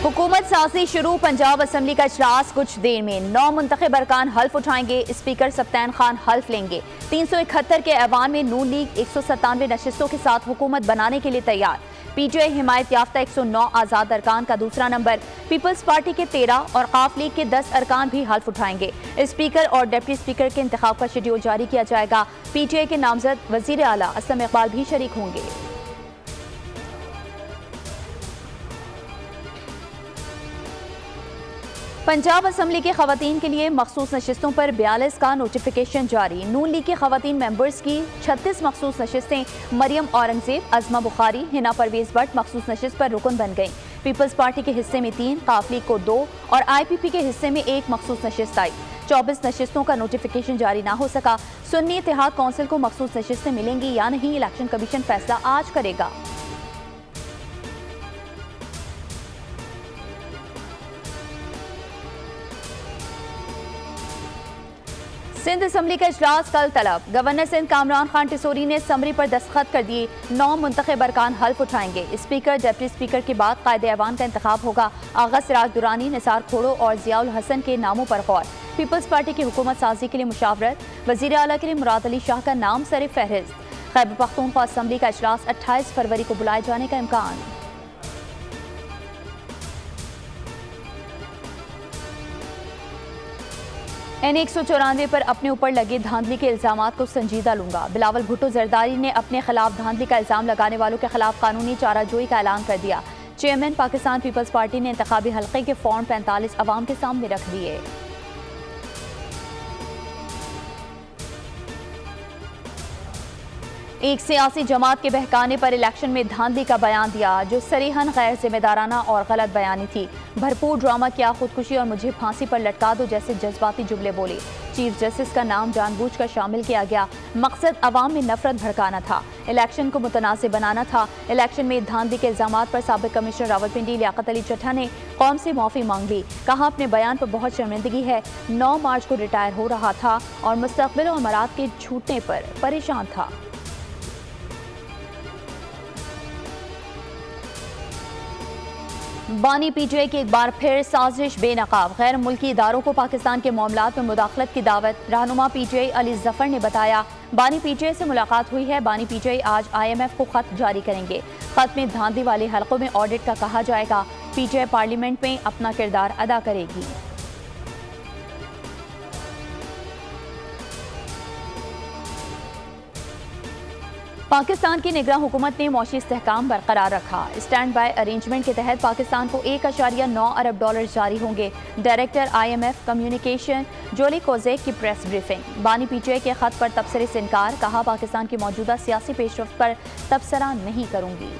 हुकूमत साजी शुरू। पंजाब असम्बली का इजलास कुछ देर में। 9 मुंतखब अरकान हल्फ उठाएंगे। स्पीकर सप्तान खान हल्फ लेंगे। 371 के ऐवान में नून लीग 197 नशिस्तों के साथ हुकूमत बनाने के लिए तैयार। पीटीआई हिमायत याफ्ता 109 आज़ाद अरकान का दूसरा नंबर। पीपल्स पार्टी के 13 और काफ लीग के 10 अरकान भी हल्फ उठाएंगे। स्पीकर और डिप्टी स्पीकर के इंतखाब का शेड्यूल जारी किया जाएगा। पीटीआई के नामजद वजीर आला असम इकबाल भी शरीक होंगे। पंजाब असम्बली के खवातीन के लिए मखसूस नशिस्तों पर 42 का नोटिफिकेशन जारी। नून लीग के खवातीन मेंबर्स की 36 मखसूस नशिस्तें मरियम औरंगजेब, अजमा बुखारी, हिना परवेज भट्ट मखसूस नशिस्त पर रुकन बन गईं। पीपल्स पार्टी के हिस्से में 3, काफ लीग को 2 और IPP के हिस्से में 1 मखसूस नशिस्त आई। 24 नशिस्तों का नोटिफिकेशन जारी ना हो सका। सुन्नी इत्तेहाद कौंसिल को मखसूस नशिस्तें मिलेंगी या नहीं, इलेक्शन कमीशन फैसला आज करेगा। सिंध असम्बली का इजलास कल तलब। गवर्नर सिंध कामरान खान टिसोरी ने समरी पर दस्तखत कर दिए। 9 मुंतखब अरकान हल्फ उठाएंगे। स्पीकर, डिप्टी स्पीकर के बाद कायदे ऐवान का इंतखाब होगा। आगा सिराज दुरानी, निसार खोड़ो और जियाउल हसन के नामों पर गौर। पीपल्स पार्टी की हुकूमत साजी के लिए मुशावरत। वजीर आला के लिए मुराद अली शाह का नाम सर फहरिस्त। खैबर पख्तूनख्वा असम्बली का इजलास 28 फरवरी को बुलाए जाने का इम्कान। N194 पर अपने ऊपर लगे धांधली के इल्जामात को संजीदा लूंगा। बिलावल भुट्टो जरदारी ने अपने खिलाफ धांधली का इल्जाम लगाने वालों के खिलाफ कानूनी चाराजोई का ऐलान कर दिया। चेयरमैन पाकिस्तान पीपल्स पार्टी ने इंतखाबी हल्के के फॉर्म 45 अवाम के सामने रख दिए। एक सियासी जमात के बहकाने पर इलेक्शन में धांधली का बयान दिया, जो सरीहन गैर जिम्मेदाराना और गलत बयानी थी। भरपूर ड्रामा किया, खुदकुशी और मुझे फांसी पर लटका दो जैसे जज्बाती जुमले बोले। चीफ जस्टिस का नाम जानबूझकर शामिल किया गया। मकसद अवाम में नफरत भड़काना था, इलेक्शन को मुतनासिब बनाना था। इलेक्शन में धांधली के इल्जामात पर साबिक कमिश्नर रावलपिंडी लियाकत अली चट्टा ने कौम से माफी मांग ली। कहा अपने बयान पर बहुत शर्मिंदगी है। 9 मार्च को रिटायर हो रहा था और मुस्तकबिल और मराद के छूटने पर परेशान था। बानी पीटीआई की एक बार फिर साजिश बेनकाब। गैर मुल्की इदारों को पाकिस्तान के मामलात में मुदाखलत की दावत। रहनुमा पीटीआई अली जफर ने बताया, बानी पीटीआई से मुलाकात हुई है। बानी पीटीआई आज IMF को खत जारी करेंगे। खत में धांधली वाले हलकों में ऑडिट का कहा जाएगा। पीटीआई पार्लियामेंट में अपना किरदार अदा करेगी। पाकिस्तान की निगरान हुकूमत ने मौशी इस्तेहकाम बरकरार रखा। स्टैंड बाय अरेंजमेंट के तहत पाकिस्तान को $1.9 अरब जारी होंगे। डायरेक्टर IMF कम्युनिकेशन जोली कोजेक की प्रेस ब्रीफिंग। बानी पीटीआई के खत पर तबसरे से इनकार। कहा पाकिस्तान की मौजूदा सियासी पेशरफ्त पर तबसरा नहीं करूंगी।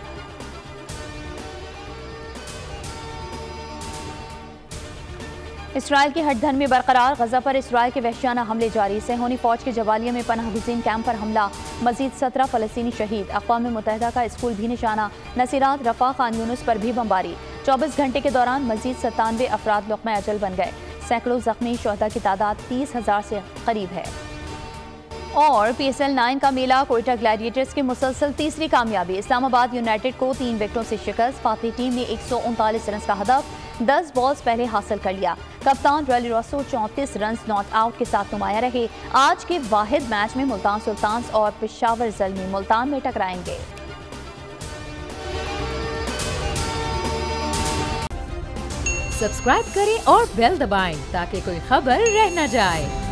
इसराइल की हटधन में बरकरार। गजा पर इसराइल के वहशियाना हमले जारी। सेहोनी फौज के जबालिया में पनाह गुज़ीन कैंप पर हमला। मजीद 17 फ़लस्तीनी शहीद। अक़वाम मुत्तहिदा का स्कूल भी निशाना। नसीरात, रफ़ा, खान यूनुस पर भी बमबारी। 24 घंटे के दौरान मजीद 97 अफराद लुक़्मा अजल बन गए। सैकड़ों जख्मी। शुहदा की तादाद 30,000 से करीब है। और PSL 9 का मेला कोयटा ग्लैडिएटर्स की मुसलसल तीसरी कामयाबी। इस्लामाबाद यूनाइटेड को 3 विकेटों से शिकस्त। फातह टीम ने 139 रन का हदफ 10 बॉल्स पहले हासिल कर लिया। कप्तान रैली रॉसो 34 रन नॉट आउट के साथ नुमाया रहे। आज के वाहिद मैच में मुल्तान सुल्तान्स और पेशावर ज़ल्मी मुल्तान में टकराएंगे। सब्सक्राइब करें और बेल दबाएं ताकि कोई खबर रह न जाए।